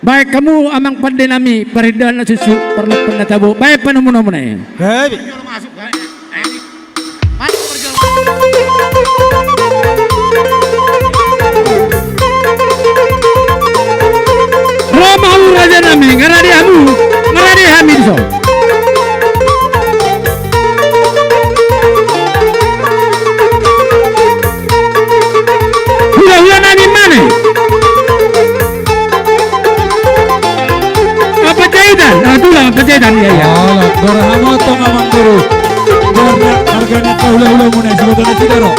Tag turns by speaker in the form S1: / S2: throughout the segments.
S1: Baik kamu amang pandai nami paridana susu perlu pernah tabu. Baik panamu-namu na.
S2: Hei.
S1: Roma raja nami ngaradi hamid so. Hula nami mana? Apa jahitan? Itulah apa jahitan ya ya.
S2: Alah, gorahamo to mamang guru. Gorna harganya hula-hula muna sebetulnya sidaro.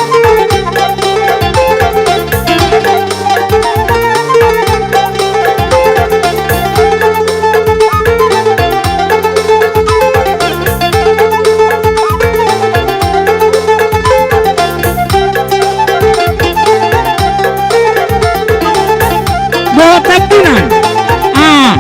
S1: Bawa tabunan. Ah.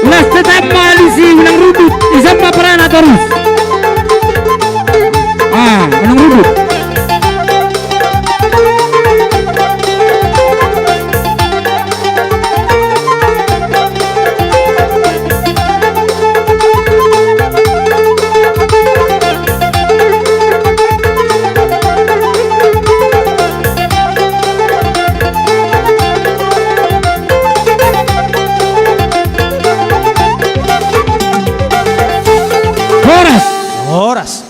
S1: Nas tetap malisi unang rubut isang paparana terus. Ah, unang rubut. Horas.
S2: Horas.